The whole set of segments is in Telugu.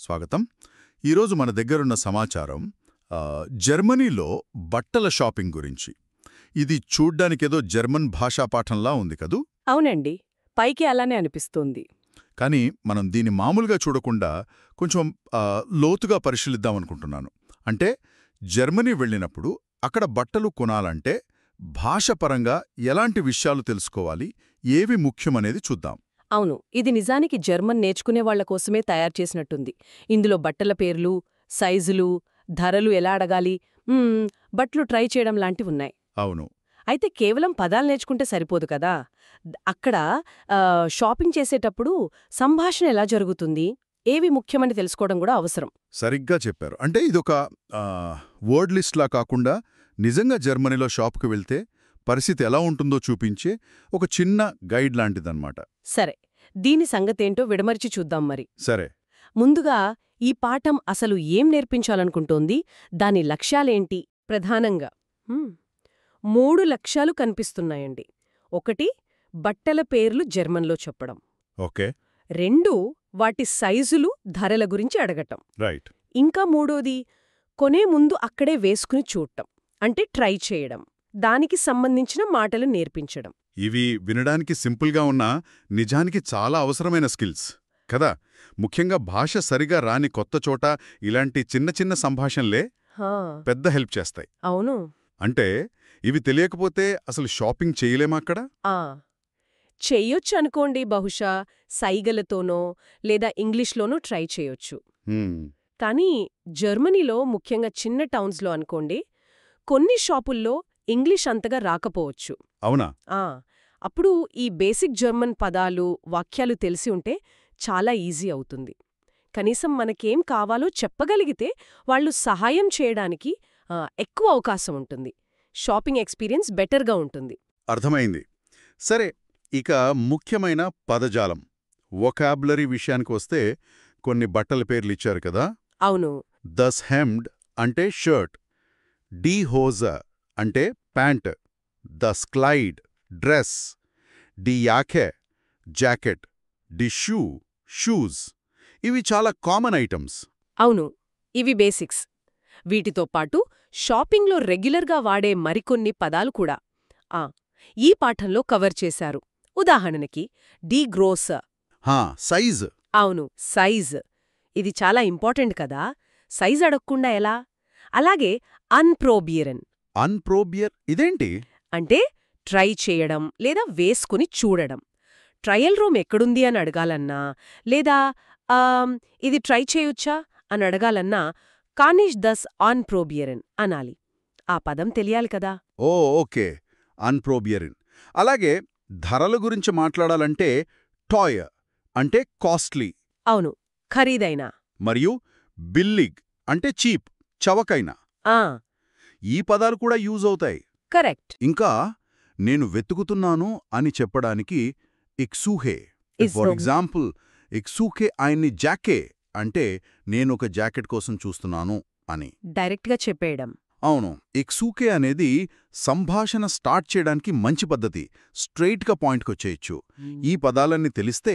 స్వాగతం. ఈరోజు మన దగ్గరున్న సమాచారం జర్మనీలో బట్టల షాపింగ్ గురించి. ఇది చూడ్డానికేదో జర్మన్ భాషా పాఠంలా ఉంది కదూ? అవునండి, పైకి అలానే అనిపిస్తుంది. కానీ మనం దీన్ని మామూలుగా చూడకుండా కొంచెం లోతుగా పరిశీలిద్దామనుకుంటున్నాను. అంటే జర్మనీ వెళ్ళినప్పుడు అక్కడ బట్టలు కొనాలంటే భాషపరంగా ఎలాంటి విషయాలు తెలుసుకోవాలి, ఏవి ముఖ్యమనేది చూద్దాం. అవును, ఇది నిజానికి జర్మన్ నేర్చుకునే వాళ్ల కోసమే తయారు చేసినట్టుంది. ఇందులో బట్టల పేర్లు, సైజులు, ధరలు ఎలా అడగాలి, బట్టలు ట్రై చేయడం లాంటివున్నాయి. అవును. అయితే కేవలం పదాలు నేర్చుకుంటే సరిపోదు కదా. అక్కడ షాపింగ్ చేసేటప్పుడు సంభాషణ ఎలా జరుగుతుంది, ఏవి ముఖ్యమని తెలుసుకోవడం కూడా అవసరం. సరిగ్గా చెప్పారు. అంటే ఇదొక వర్డ్ లిస్ట్లా కాకుండా నిజంగా జర్మనీలో షాప్కి వెళ్తే పరిస్థితి ఎలా ఉంటుందో చూపించే ఒక చిన్న గైడ్ లాంటిదన్నమాట. సరే, దీని సంగతేంటో విడమర్చి చూద్దాం మరి. సరే. ముందుగా ఈ పాఠం అసలు ఏం నేర్పించాలనుకుంటోంది, దాని లక్ష్యాలేంటి? ప్రధానంగా 3 లక్ష్యాలు కనిపిస్తున్నాయండి. 1, బట్టల పేర్లు జర్మన్లో చెప్పడం. ఓకే. 2, వాటి సైజులు, ధరల గురించి అడగటం. రైట్. ఇంకా 3, కొనే ముందు అక్కడే వేసుకుని చూడటం, అంటే ట్రై చేయడం. దానికి సంబంధించిన మాటలు నేర్పించడం. ఇవి వినడానికి సింపుల్గా ఉన్నా నిజానికి చాలా అవసరమైన స్కిల్స్ కదా. ముఖ్యంగా భాష సరిగా రాని కొత్త చోట ఇలాంటి చిన్న చిన్న సంభాషణలే పెద్ద హెల్ప్ చేస్తాయి. అవును. అంటే ఇవి తెలియకపోతే అసలు షాపింగ్ చేయలేమక్కడ? చెయ్యొచ్చు అనుకోండి. బహుశా సైగలతోనో లేదా ఇంగ్లీష్లోనో ట్రై చేయొచ్చు. కానీ జర్మనీలో ముఖ్యంగా చిన్న టౌన్స్లో అనుకోండి, కొన్ని షాపుల్లో ఇంగ్లీష్ అంతగా రాకపోవచ్చు. అవునా? అప్పుడు ఈ బేసిక్ జర్మన్ పదాలు, వాక్యాలు తెలిసి ఉంటే చాలా ఈజీ అవుతుంది. కనీసం మనకేం కావాలో చెప్పగలిగితే వాళ్ళు సహాయం చేయడానికి ఎక్కువ అవకాశం ఉంటుంది. షాపింగ్ ఎక్స్పీరియన్స్ బెటర్గా ఉంటుంది. అర్థమైంది. సరే, ఇక ముఖ్యమైన పదజాలం, వొకాబులరీ విషయానికి వస్తే కొన్ని బట్టల పేర్లు ఇచ్చారు కదా. అవును. దస్ హెమ్డ్ అంటే షర్ట్, డి హోజ అంటే ప్యాంట్, ద స్క్లైడ్ డ్రెస్, డి యాకే జాకెట్, డి షూ షూస్. ఇవి చాలా కామన్ ఐటమ్స్. అవును, ఇవి బేసిక్స్. వీటితో పాటు షాపింగ్లో రెగ్యులర్గా వాడే మరికొన్ని పదాలు కూడా ఈ పాఠంలో కవర్ చేశారు. ఉదాహరణకి డి గ్రోస్. సైజ్. అవును, సైజ్. ఇది చాలా ఇంపార్టెంట్ కదా. సైజ్ అడగకుండా ఎలా? అలాగే అన్ప్రోబియరన్. అన్ప్రోబియర్ ఇదేంటి? అంటే ట్రై చేయడం లేదా వేసుకుని చూడడం. ట్రయల్ రూమ్ ఎక్కడుంది అని అడగాలన్నా, లేదా ఇది ట్రై చేయొచ్చా అని అడగాలన్నా కానిష్ దస్ అన్ప్రోబియరన్ అనాలి. ఆ పదం తెలియాలి కదా. ఓకే, అన్ప్రోబియరన్. అలాగే ధరల గురించి మాట్లాడాలంటే టాయ్ అంటే కాస్ట్లీ. అవును, ఖరీదైన. మరియు బిల్లిగ్ అంటే చీప్, చవకైన. ఈ పదాలు కూడా యూజ్ అవుతాయి. కరెక్ట్. ఇంకా నేను వెతుకుతున్నాను అని చెప్పడానికి ఇక్సూహే. ఫర్ ఎగ్జాంపుల్, ఇక్సూహే ఆయన్ని జాకే అంటే నేనొక జాకెట్ కోసం చూస్తున్నాను అని డైరెక్ట్గా చెప్పేయడం. అవును. ఇక్సూకే అనేది సంభాషణ స్టార్ట్ చేయడానికి మంచి పద్ధతి. స్ట్రెయిట్గా పాయింట్కొచ్చేయచ్చు. ఈ పదాలన్నీ తెలిస్తే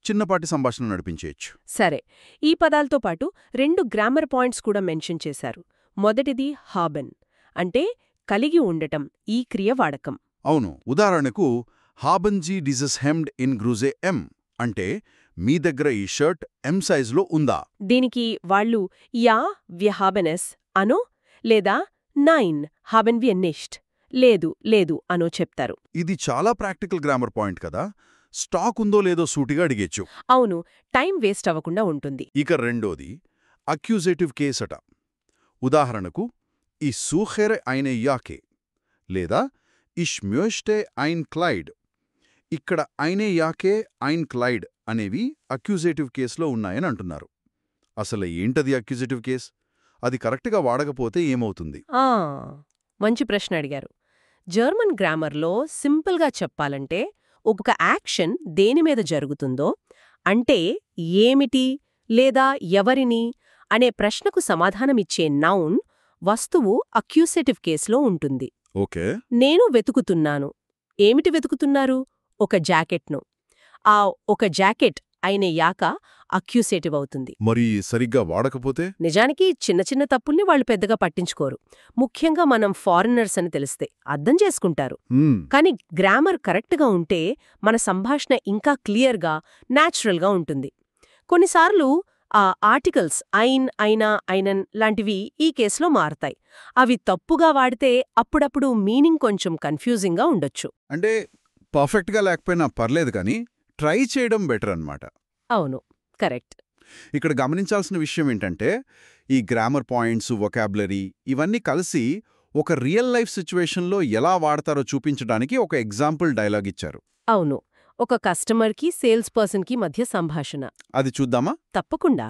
చిన్నపాటి సంభాషణ నడిపించేయచ్చు. సరే, ఈ పదాలతో పాటు 2 గ్రామర్ పాయింట్స్ కూడా మెన్షన్ చేశారు. మొదటిది హాబెన్ అంటే కలిగి ఉండటం, ఈ క్రియ వాడకం. అవును. ఉదాహరణకు హాబన్ జీ డిజస్ హెమ్డ్ ఇన్ గ్రూజే ఎం అంటే మీ దగ్గర ఈ షర్ట్ ఎం సైజులో ఉందా. దీనికి వాళ్ళు యా వి హాబెనెస్ అనో లేదా నైన్ హాబెన్ వి నిష్ట్ లేదు లేదు అనో చెప్తారు. ఇది చాలా ప్రాక్టికల్ గ్రామర్ పాయింట్ కదా. స్టాక్ ఉందో లేదో సూటిగా అడిగేచ్చు. అవును, టైం వేస్ట్ అవ్వకుండా ఉంటుంది. ఇక రెండోది అక్యూజేటివ్ కేసట. ఉదాహరణకు ఈ సూహెర్ ఐనే యాకే లేదా ఇష్ మ్యోష్టే ఐన్ క్లైడ్. ఇక్కడ ఐనే యాకే ఐన్ క్లైడ్ అనేవి అక్యూజేటివ్ కేసులో ఉన్నాయని అంటున్నారు. అసలు ఏంటది అక్యూజేటివ్ కేస్? అది కరెక్ట్గా వాడకపోతే ఏమవుతుంది? మంచి ప్రశ్న అడిగారు. జర్మన్ గ్రామర్లో సింపుల్గా చెప్పాలంటే ఒక యాక్షన్ దేనిమీద జరుగుతుందో, అంటే ఏమిటి లేదా ఎవరిని అనే ప్రశ్నకు సమాధానమిచ్చే నౌన్, వస్తువు అక్యూసేటివ్ కేసులో ఉంటుంది. ఓకే. నేను వెతుకుతున్నాను. ఏమిటి వెతుకుతున్నారు? ఒక జాకెట్ను. ఆ ఒక జాకెట్ అయినయ్యాక అక్యూసేటివ్ అవుతుంది. మరి సరిగ్గా వాడకపోతే? నిజానికి చిన్న చిన్న తప్పుల్ని వాళ్ళు పెద్దగా పట్టించుకోరు. ముఖ్యంగా మనం ఫారినర్స్ అని తెలిస్తే అర్థం చేసుకుంటారు. కానీ గ్రామర్ కరెక్ట్గా ఉంటే మన సంభాషణ ఇంకా క్లియర్గా, న్యాచురల్గా ఉంటుంది. కొన్నిసార్లు ఆ ఆర్టికల్స్ ఐన్, అయినా, ఐనన్ లాంటివి ఈ కేసులో మారతాయి. అవి తప్పుగా వాడితే అప్పుడప్పుడు మీనింగ్ కొంచెం కన్ఫ్యూజింగ్గా ఉండొచ్చు. అంటే పర్ఫెక్ట్గా లేకపోయినా పర్లేదు కానీ ట్రై చేయడం బెటర్ అన్నమాట. అవును, కరెక్ట్. ఇక్కడ గమనించాల్సిన విషయం ఏంటంటే ఈ గ్రామర్ పాయింట్స్, వొకాబులరీ ఇవన్నీ కలిసి ఒక రియల్ లైఫ్ సిచ్యువేషన్లో ఎలా వాడతారో చూపించడానికి ఒక ఎగ్జాంపుల్ డైలాగ్ ఇచ్చారు. అవును, ఒక కస్టమర్కి సేల్స్ పర్సన్కి మధ్య సంభాషణ. అది చూద్దామా? తప్పకుండా.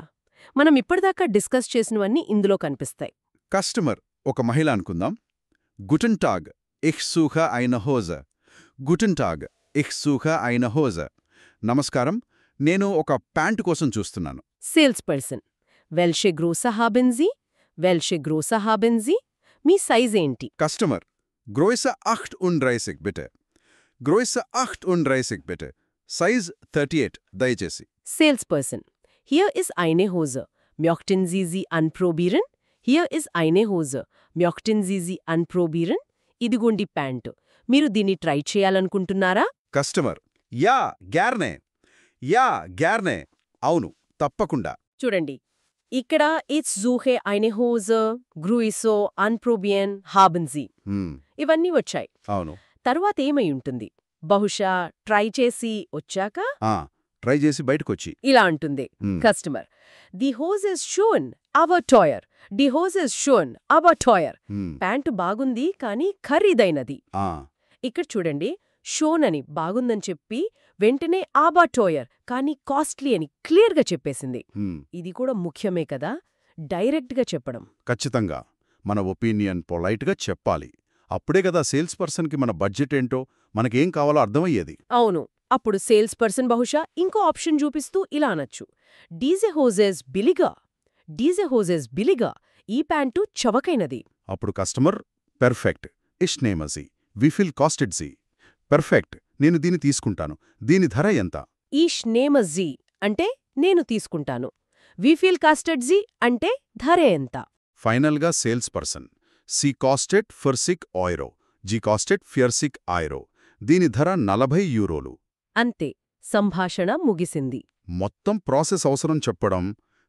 మనం ఇప్పటిదాకా డిస్కస్ చేసినవన్నీ ఇందులో కనిపిస్తాయి. కస్టమర్ ఒక మహిళ అనుకుందాం. గుటన్ టాగ్, ఇహ్ సూఖ అయిన హోజ. గుటన్ టాగ్, ఇహ్ సూఖ అయిన హోజ. నమస్కారం, నేను ఒక ప్యాంటు కోసం చూస్తున్నాను. సేల్స్ పర్సన్: వెల్షే గ్రోసా హాబెన్జీ, వెల్షే గ్రోసా హాబెన్జీ. మీ సైజ్ ఏంటి? కస్టమర్: గ్రోయిస 38 బిటే. గ్రోయిస 38 బిటే. సైజ్ 38 దయచేసి. సేల్స్ పర్సన్: హియర్ ఇస్ ఐనే హోజ, మ్యోక్టిన్ జీజీ అన్ప్రోబీరన్. హియర్ ఇస్ ఐనే హోజ, మ్యోక్టిన్ జీజీ అన్ప్రోబీరన్. ఇదిగోండి ప్యాంటు. మీరు దీన్ని ట్రై చేయాలనుకుంటున్నారా? కస్టమర్: యా గ్యార్నే. యా గ్యార్నే. అవును, తప్పకుండా. చూడండి, ఇక్కడ ఇట్స్ జూహే ఐనే హోజ, గ్రూయిసో అన్ప్రోబియన్ హాబెన్జీ ఇవన్నీ వచ్చాయి. అవును. తర్వాత ఏమై ఉంటుంది? బహుశా ట్రై చేసి వచ్చాక ట్రై చేసి బయటకొచ్చి ఇలా అంటుంది కస్టమర్: ది హోజ్ ఇస్ షోన్ అవర్ టాయర్. ది హోజ్ ఇస్ షోన్ అవర్ టాయర్. ప్యాంటు బాగుంది కానీ ఖరీదైనది. ఇక్కడ చూడండి, షోన్ అని బాగుందని చెప్పి వెంటనే ఆబా టోయర్ కానీ కాస్ట్లీ అని క్లియర్గా చెప్పేసింది. ఇది కూడా ముఖ్యమే కదా, డైరెక్ట్గా చెప్పడం. ఖచ్చితంగా మన ఒపీనియన్ పొలైట్గా చెప్పాలి. అప్పుడే కదా సేల్స్ పర్సన్కి మన బడ్జెట్ ఏంటో, మనకేం కావాలో అర్థమయ్యేది. అవును. అప్పుడు సేల్స్ పర్సన్ బహుశా ఇంకో ఆప్షన్ చూపిస్తూ ఇలా అనొచ్చు: డీజే హోజెస్ బిలిగా. డీజే హోజెస్ బిలిగా. ఈ ప్యాంటు చవకైనది. అప్పుడు కస్టమర్: పెర్ఫెక్ట్, ఇష్నేమజీ, విఫిల్ కాస్టెడ్జీ. పెర్ఫెక్ట్, నేను దీన్ని తీసుకుంటాను. దీని ధర ఎంత? ఈష్ నేమజీ అంటే నేను తీసుకుంటాను. వీఫీల్ కాస్టెడ్జీ అంటే ధర ఎంత? ఫైనల్గా సేల్స్ పర్సన్: సి కాస్టెడ్ ఫర్సిక్ ఆయిరో, జీ కాస్టెడ్ ఫియర్సిక్ ఆయిరో. దీని ధర 40 యూరోలు. అంతే, సంభాషణ ముగిసింది. మొత్తం ప్రాసెస్ అవసరం చెప్పడం,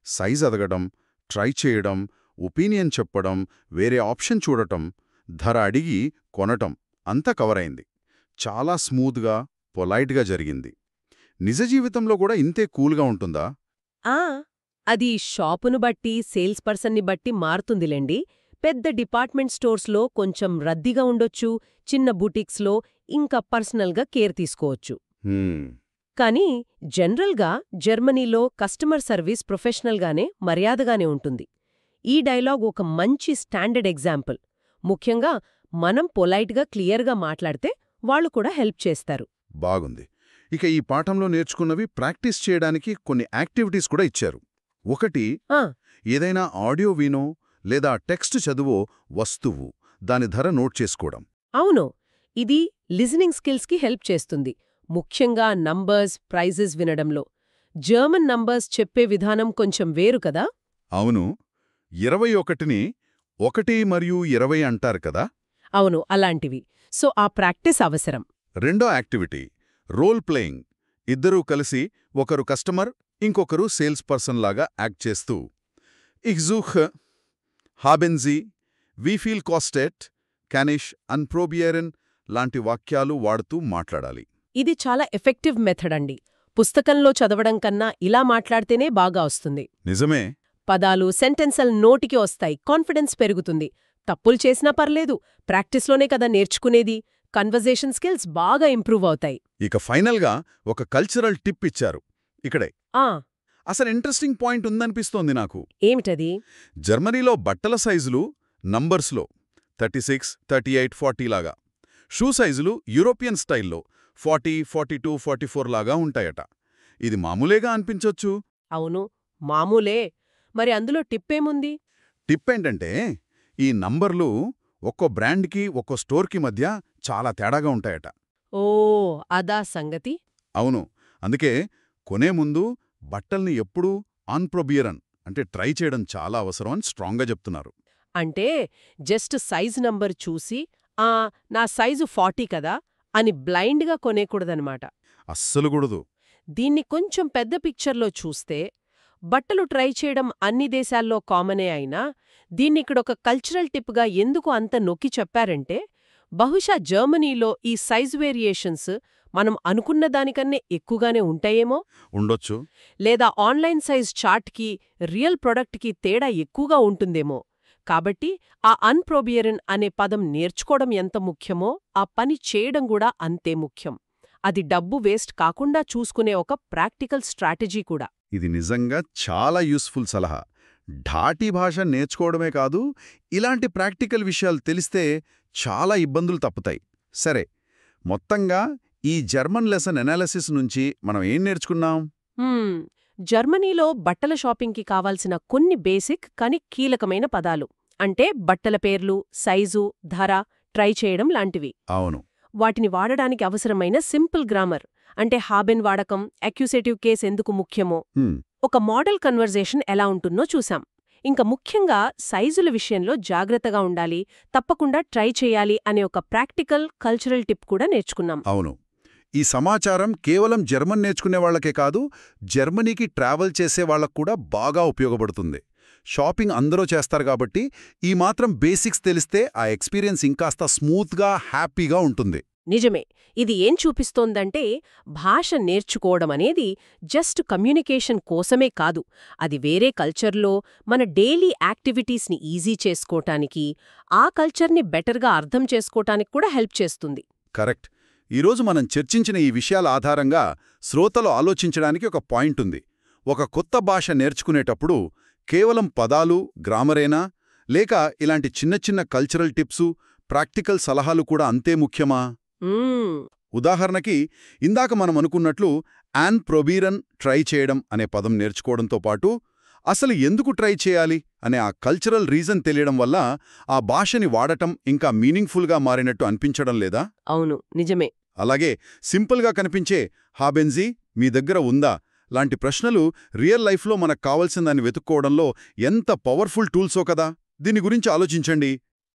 సైజ్ అడగడం, ట్రై చేయడం, ఒపీనియన్ చెప్పడం, వేరే ఆప్షన్ చూడటం, ధర అడిగి కొనటం అంతా కవరైంది. చాలా స్మూత్గా, పొలైట్గా జరిగింది. నిజ జీవితంలో కూడా ఇంతే కూల్గా ఉంటుందా? అది షాపును బట్టి, సేల్స్ పర్సన్ని బట్టి మారుతుందిలేండి. పెద్ద డిపార్ట్మెంట్ స్టోర్స్లో కొంచెం రద్దీగా ఉండొచ్చు, చిన్న బుటిక్స్లో ఇంకా పర్సనల్గా కేర్ తీసుకోవచ్చు. కానీ జనరల్గా జర్మనీలో కస్టమర్ సర్వీస్ ప్రొఫెషనల్గానే, మర్యాదగానే ఉంటుంది. ఈ డైలాగ్ ఒక మంచి స్టాండర్డ్ ఎగ్జాంపుల్. ముఖ్యంగా మనం పొలైట్గా, క్లియర్గా మాట్లాడితే వాళ్ళు కూడా హెల్ప్ చేస్తారు. బాగుంది. ఇక ఈ పాఠంలో నేర్చుకున్నవి ప్రాక్టీస్ చేయడానికి కొన్ని యాక్టివిటీస్ కూడా ఇచ్చారు. ఒకటి, ఏదైనా ఆడియో వినో లేదా టెక్స్ట్ చదువో వస్తువు, దాని ధర నోట్ చేసుకోవడం. అవును, ఇది లిజనింగ్ స్కిల్స్కి హెల్ప్ చేస్తుంది. ముఖ్యంగా నంబర్స్, ప్రైజెస్ వినడంలో. జర్మన్ నంబర్స్ చెప్పే విధానం కొంచెం వేరు కదా. అవును, 21ని 1 మరియు 20 అంటారు కదా. అవును, అలాంటివి. సో ఆ ప్రాక్టీస్ అవసరం. రెండో యాక్టివిటీ, రోల్ ప్లేయింగ్. ఇద్దరూ కలిసి, ఒకరు కస్టమర్, ఇంకొకరు సేల్స్ పర్సన్ లాగా యాక్ట్ చేస్తూ ఇహ్ జూహ్ హాబెన్జీ, వీఫీల్ కాస్టెట్, క్యానిష్ అన్ప్రోబియరన్ లాంటి వాక్యాలు వాడుతూ మాట్లాడాలి. ఇది చాలా ఎఫెక్టివ్ మెథడ్ అండి. పుస్తకంలో చదవడం కన్నా ఇలా మాట్లాడితేనే బాగా వస్తుంది. నిజమే. పదాలు, సెంటెన్సల్ నోటికి వస్తాయి, కాన్ఫిడెన్స్ పెరుగుతుంది. తప్పులు చేసినా పర్లేదు, ప్రాక్టీస్లోనే కదా నేర్చుకునేది. కన్వర్జేషన్ స్కిల్స్ బాగా ఇంప్రూవ్ అవుతాయి. ఇక ఫైనల్గా ఒక కల్చరల్ టిప్ ఇచ్చారు ఇక్కడే. అసలు ఇంట్రెస్టింగ్ పాయింట్ ఉందనిపిస్తోంది నాకు. ఏమిటది? జర్మనీలో బట్టల సైజులు నంబర్స్లో 36, 38, 40 లాగా, షూ సైజులు యూరోపియన్ స్టైల్లో 40, 42, 44 లాగా ఉంటాయట. ఇది మామూలేగా అనిపించొచ్చు. అవును, మామూలే. మరి అందులో టిప్పేముంది? టిప్పేంటంటే, ఈ నంబర్లు ఒక్కో బ్రాండ్కి, ఒక్కో స్టోర్కి మధ్య చాలా తేడాగా ఉంటాయట. ఓ, అదా సంగతి. అవును, అందుకే కొనే ముందు బట్టల్ని ఎప్పుడూ అన్ప్రొబియరన్ అంటే ట్రై చేయడం చాలా అవసరం అని స్ట్రాంగ్గా చెప్తున్నారు. అంటే జస్ట్ సైజ్ నంబర్ చూసి నా సైజు 40 కదా అని బ్లైండ్గా కొనేకూడదనమాట. అస్సలు కూడదు. దీన్ని కొంచెం పెద్ద పిక్చర్లో చూస్తే బట్టలు ట్రై చేయడం అన్ని దేశాల్లో కామనే అయినా దీన్నిక్కడొక కల్చరల్ టిప్గా ఎందుకు అంత నొక్కి చెప్పారంటే బహుశా జర్మనీలో ఈ సైజ్ వేరియేషన్స్ మనం అనుకున్న దానికన్నే ఎక్కువగానే ఉంటాయేమో, ఉండొచ్చు. లేదా ఆన్లైన్ సైజ్ చార్ట్కి రియల్ ప్రొడక్ట్కి తేడా ఎక్కువగా ఉంటుందేమో. కాబట్టి ఆ అన్ప్రొబియరన్ అనే పదం నేర్చుకోవడం ఎంత ముఖ్యమో ఆ పని చేయడం కూడా అంతే ముఖ్యం. అది డబ్బు వేస్ట్ కాకుండా చూసుకునే ఒక ప్రాక్టికల్ స్ట్రాటజీ కూడా. ఇది నిజంగా చాలా యూస్ఫుల్ సలహా. ఢాటీ భాష నేర్చుకోవడమే కాదు, ఇలాంటి ప్రాక్టికల్ విషయాలు తెలిస్తే చాలా ఇబ్బందులు తప్పుతాయి. సరే, మొత్తంగా ఈ జర్మన్ లెసన్ ఎనాలిసిస్ నుంచి మనం ఏం నేర్చుకున్నాం? జర్మనీలో బట్టల షాపింగ్కి కావాల్సిన కొన్ని బేసిక్ కానీ కీలకమైన పదాలు అంటే బట్టల పేర్లు, సైజు, ధర, ట్రై చేయడం లాంటివి. అవును. వాటిని వాడడానికి అవసరమైన సింపుల్ గ్రామర్ అంటే హాబెన్ వాడకం, అక్యూసేటివ్ కేస్ ఎందుకు ముఖ్యమో, ఒక మోడల్ కన్వర్జేషన్ ఎలా ఉంటుందో చూసాం. ఇంకా ముఖ్యంగా సైజుల విషయంలో జాగ్రత్తగా ఉండాలి, తప్పకుండా ట్రై చేయాలి అనే ఒక ప్రాక్టికల్ కల్చరల్ టిప్ కూడా నేర్చుకున్నాం. అవును. ఈ సమాచారం కేవలం జర్మన్ నేర్చుకునే వాళ్లకే కాదు, జర్మనీకి ట్రావెల్ చేసే వాళ్లకు కూడా బాగా ఉపయోగపడుతుంది. షాపింగ్ అందరూ చేస్తారు కాబట్టి ఈ మాత్రం బేసిక్స్ తెలిస్తే ఆ ఎక్స్పీరియన్స్ ఇంకాస్త స్మూత్గా, హ్యాపీగా ఉంటుంది. నిజమే. ఇది ఏం చూపిస్తోందంటే భాష నేర్చుకోవడం అనేది జస్ట్ కమ్యూనికేషన్ కోసమే కాదు, అది వేరే కల్చర్లో మన డైలీ యాక్టివిటీస్ని ఈజీ చేసుకోటానికి, ఆ కల్చర్ని బెటర్గా అర్థం చేసుకోటానికి కూడా హెల్ప్ చేస్తుంది. కరెక్ట్. ఈరోజు మనం చర్చించిన ఈ విషయాల ఆధారంగా శ్రోతలు ఆలోచించడానికి ఒక పాయింట్ ఉంది. ఒక కొత్త భాష నేర్చుకునేటప్పుడు కేవలం పదాలు, గ్రామరేనా, లేక ఇలాంటి చిన్న చిన్న కల్చరల్ టిప్సు, ప్రాక్టికల్ సలహాలు కూడా అంతే ముఖ్యమా? ఉదాహరణకి ఇందాక మనం అనుకున్నట్లు యాన్ ప్రొబీరన్ ట్రై చేయడం అనే పదం నేర్చుకోవడంతో పాటు అసలు ఎందుకు ట్రై చేయాలి అనే ఆ కల్చరల్ రీజన్ తెలియడం వల్ల ఆ భాషని వాడటం ఇంకా మీనింగ్ఫుల్గా మారినట్టు అనిపించడం లేదా? అవును, నిజమే. అలాగే సింపుల్గా కనిపించే హాబెన్జీ మీ దగ్గర ఉందా లాంటి ప్రశ్నలు రియల్ లైఫ్లో మనకు కావాల్సిందాన్ని వెతుక్కోవడంలో ఎంత పవర్ఫుల్ టూల్సో కదా. దీని గురించి ఆలోచించండి.